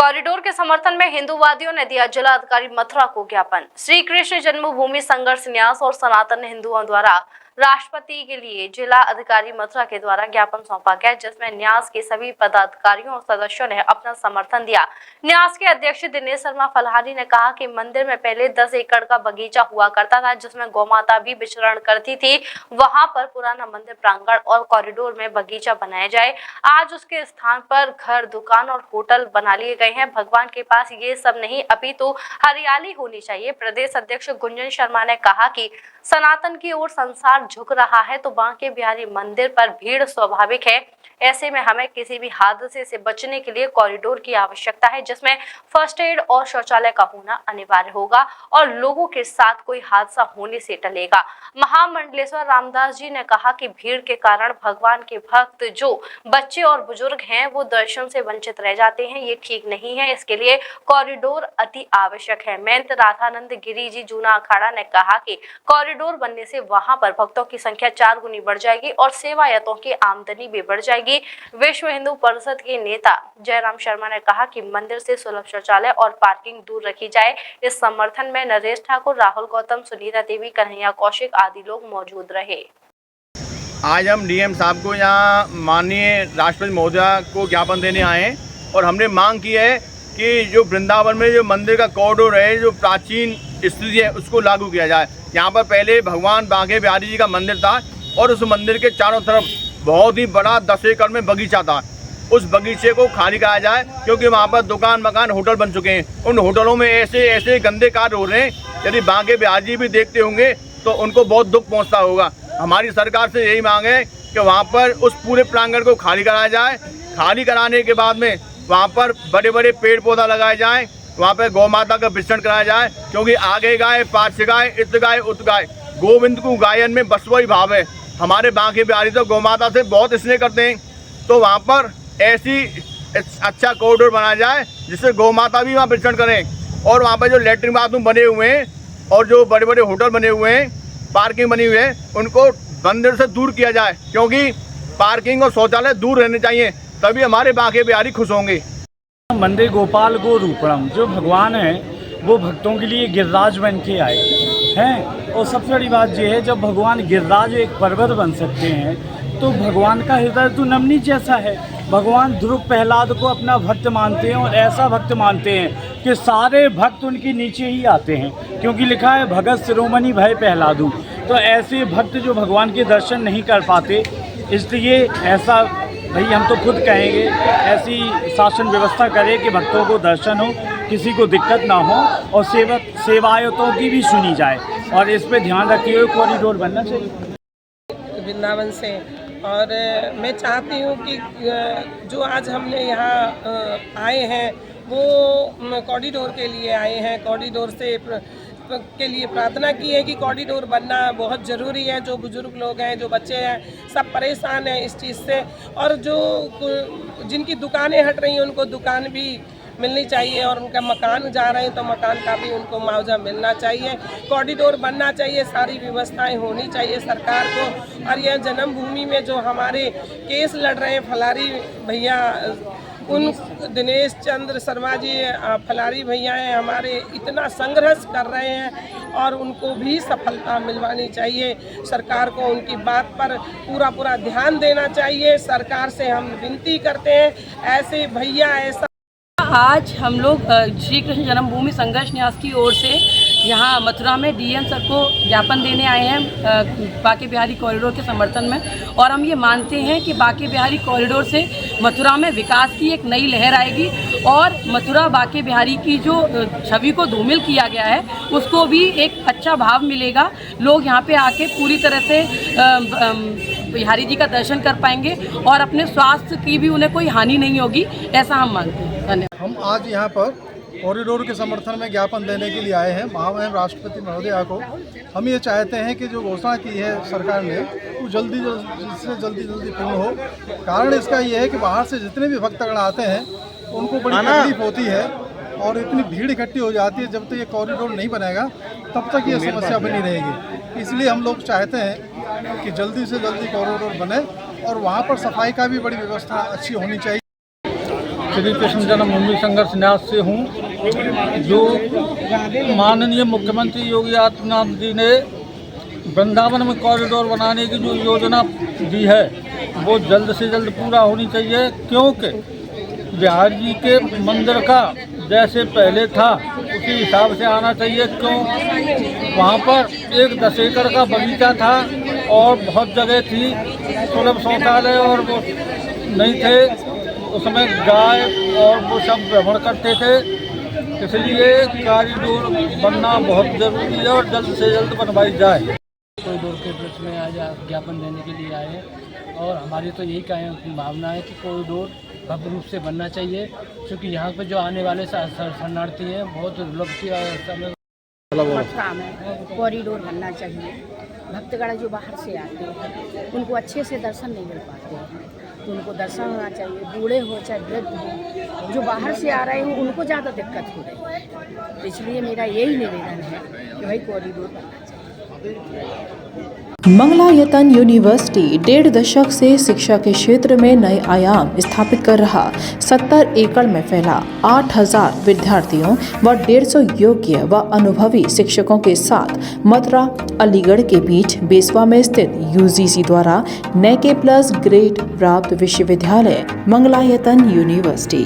Corridor के समर्थन में हिंदूवादियों ने दिया जिला अधिकारी मथुरा को ज्ञापन। श्री कृष्ण जन्मभूमि संघर्ष न्यास और सनातन हिंदुओं द्वारा राष्ट्रपति के लिए जिला अधिकारी मथुरा के द्वारा ज्ञापन सौंपा गया, जिसमें न्यास के सभी पदाधिकारियों और सदस्यों ने अपना समर्थन दिया। न्यास के अध्यक्ष दिनेश शर्मा फलहारी ने कहा कि मंदिर में पहले 10 एकड़ का बगीचा हुआ करता था, जिसमें गौमाता भी विचरण करती थी। वहां पर पुराना मंदिर प्रांगण और कॉरिडोर में बगीचा बनाया जाए। आज उसके स्थान पर घर, दुकान और होटल बना लिए गए हैं। भगवान के पास ये सब नहीं, अपितु हरियाली होनी चाहिए। प्रदेश अध्यक्ष गुंजन शर्मा ने कहा कि सनातन की ओर संसार झुक रहा है, तो बांके बिहारी मंदिर पर भीड़ स्वाभाविक है। ऐसे में हमें किसी भी हादसे से बचने के लिए कॉरिडोर की आवश्यकता है, जिसमें फर्स्ट एड और शौचालय का होना अनिवार्य होगा और लोगों के साथ कोई हादसा होने से टलेगा। महामंडलेश्वर रामदास जी ने कहा कि भीड़ के कारण भगवान के भक्त जो बच्चे और बुजुर्ग हैं वो दर्शन से वंचित रह जाते हैं। ये ठीक नहीं है, इसके लिए कॉरिडोर अति आवश्यक है। महंत राधानंद गिरी जी जूना अखाड़ा ने कहा कि कॉरिडोर बनने से वहां पर भक्तों की संख्या 4 गुनी बढ़ जाएगी और सेवायतों की आमदनी भी बढ़ जाएगी। विश्व हिंदू परिषद के नेता जयराम शर्मा ने कहा कि मंदिर से सुलभ शौचालय और पार्किंग दूर रखी जाए। इस समर्थन में नरेश ठाकुर, राहुल गौतम, सुनीता देवी, कन्हैया कौशिक आदि लोग मौजूद रहे। आज हम डीएम साहब को यहाँ माननीय राष्ट्रपति महोदया को ज्ञापन देने आए हैं और हमने मांग की है कि जो वृंदावन में जो मंदिर का कॉरिडोर है, जो प्राचीन स्थिति है, उसको लागू किया जाए। यहाँ पर पहले भगवान बांके बिहारी जी का मंदिर था और उस मंदिर के चारों तरफ बहुत ही बड़ा 10 एकड़ में बगीचा था। उस बगीचे को खाली कराया जाए, क्योंकि वहाँ पर दुकान मकान होटल बन चुके हैं। उन होटलों में ऐसे ऐसे गंदे कार्य हो रहे हैं, यदि बांके बिहारी जी भी देखते होंगे तो उनको बहुत दुख पहुँचता होगा। हमारी सरकार से यही मांग है कि वहाँ पर उस पूरे प्रांगण को खाली कराया जाए। खाली कराने के बाद में वहाँ पर बड़े बड़े पेड़ पौधा लगाए जाएँ, वहाँ पर गौ माता का विसर्जन कराया जाए, क्योंकि आगे गाय पाछे गाय इत गाय उत गाय, गोविंद को गायन में बस वही भाव है। हमारे बांके बिहारी तो गौ माता से बहुत स्नेह करते हैं, तो वहाँ पर ऐसी अच्छा कॉरिडोर बनाया जाए जिससे गौ माता भी वहाँ विचरण करें। और वहाँ पर जो लेटरिन बाथरूम बने हुए हैं और जो बड़े बड़े होटल बने हुए हैं, पार्किंग बनी हुई है, उनको मंदिर से दूर किया जाए, क्योंकि पार्किंग और शौचालय दूर रहने चाहिए, तभी हमारे बांके बिहारी खुश होंगे। मंदिर गोपाल गो रूपणम, जो भगवान है वो भक्तों के लिए गिरिराज बन के आए हैं। और सबसे बड़ी बात यह है, जब भगवान गिरिराज एक पर्वत बन सकते हैं तो भगवान का हृदय तो नमनी जैसा है। भगवान ध्रुव प्रहलाद को अपना भक्त मानते हैं और ऐसा भक्त मानते हैं कि सारे भक्त उनके नीचे ही आते हैं, क्योंकि लिखा है भगत शिरोमणि भय प्रहलादु। तो ऐसे भक्त जो भगवान के दर्शन नहीं कर पाते, इसलिए ऐसा भाई हम तो खुद कहेंगे ऐसी शासन व्यवस्था करे कि भक्तों को दर्शन हो, किसी को दिक्कत ना हो और सेवायतों की भी सुनी जाए, और इस पे ध्यान रखते हुए कॉरिडोर बनना चाहिए वृंदावन से। और मैं चाहती हूँ कि जो आज हमने यहाँ आए हैं वो कॉरिडोर के लिए आए हैं। कॉरिडोर से के लिए प्रार्थना की है कि कॉरिडोर बनना बहुत ज़रूरी है। जो बुजुर्ग लोग हैं, जो बच्चे हैं, सब परेशान हैं इस चीज़ से, और जो जिनकी दुकानें हट रही हैं उनको दुकान भी मिलनी चाहिए, और उनका मकान जा रहे हैं तो मकान का भी उनको मुआवजा मिलना चाहिए। कॉरिडोर बनना चाहिए, सारी व्यवस्थाएं होनी चाहिए सरकार को। और यह जन्मभूमि में जो हमारे केस लड़ रहे हैं फलारी भैया, उन दिनेश चंद्र शर्मा जी फलारी भैया हैं हमारे, इतना संघर्ष कर रहे हैं और उनको भी सफलता मिलवानी चाहिए। सरकार को उनकी बात पर पूरा ध्यान देना चाहिए। सरकार से हम विनती करते हैं, ऐसे भैया ऐसा। आज हम लोग श्री कृष्ण जन्मभूमि संघर्ष न्यास की ओर से यहाँ मथुरा में डीएम सर को ज्ञापन देने आए हैं बांके बिहारी कॉरिडोर के समर्थन में। और हम ये मानते हैं कि बांके बिहारी कॉरिडोर से मथुरा में विकास की एक नई लहर आएगी और मथुरा बांके बिहारी की जो छवि को धूमिल किया गया है उसको भी एक अच्छा भाव मिलेगा। लोग यहाँ पे आके पूरी तरह से बिहारी जी का दर्शन कर पाएंगे और अपने स्वास्थ्य की भी उन्हें कोई हानि नहीं होगी, ऐसा हम मानते हैं। धन्यवाद। हम आज यहाँ पर कॉरिडोर के समर्थन में ज्ञापन देने के लिए आए हैं महामहिम राष्ट्रपति महोदया को। हम ये चाहते हैं कि जो घोषणा की है सरकार ने वो जल्दी पूर्ण हो। कारण इसका ये है कि बाहर से जितने भी भक्तगण आते हैं उनको बड़ी तकलीफ होती है और इतनी भीड़ इकट्ठी हो जाती है। जब तक ये कॉरिडोर नहीं बनेगा तब तक ये समस्या बनी रहेगी। इसलिए हम लोग चाहते हैं कि जल्दी से जल्दी कॉरिडोर बने और वहाँ पर सफाई का भी बड़ी व्यवस्था अच्छी होनी चाहिए। श्री कृष्ण जन्मभूमि संघर्ष न्यास से हूँ। जो माननीय मुख्यमंत्री योगी आदित्यनाथ जी ने वृंदावन में कॉरिडोर बनाने की जो योजना दी है वो जल्द से जल्द पूरा होनी चाहिए, क्योंकि बिहार जी के मंदिर का जैसे पहले था उसी हिसाब से आना चाहिए। क्यों वहाँ पर एक 10 एकड़ का बगीचा था और बहुत जगह थी, सुलभ शौचालय और वो नहीं थे, उसमें गाय और वो सब भ्रमण करते थे। इसलिए कॉरिडोर बनना बहुत ज़रूरी है और जल्द से जल्द बनवाई जाए। कॉरिडोर के उपलक्ष्य में आज ज्ञापन देने के लिए आए हैं और हमारी तो यही भावना है कि कॉरिडोर भव्य रूप से बनना चाहिए, क्योंकि यहाँ पर जो आने वाले शरणार्थी हैं बहुत मथुरा में कॉरिडोर बनना चाहिए। भक्तगण जो बाहर से आते हैं उनको अच्छे से दर्शन नहीं मिल पाते हैं, तो उनको दर्शन होना चाहिए। बूढ़े हो चाहे वृद्ध हो, जो बाहर से आ रहे हो उनको ज़्यादा दिक्कत हो रही है। तो इसलिए मेरा यही निवेदन है कि भाई कॉरिडोर बनना चाहिए। मंगलायतन यूनिवर्सिटी 1.5 दशक से शिक्षा के क्षेत्र में नए आयाम स्थापित कर रहा 70 एकड़ में फैला 8000 विद्यार्थियों व 150 योग्य व अनुभवी शिक्षकों के साथ मथुरा अलीगढ़ के बीच बेसवा में स्थित UGC द्वारा NAAC+ ग्रेड प्राप्त विश्वविद्यालय मंगलायतन यूनिवर्सिटी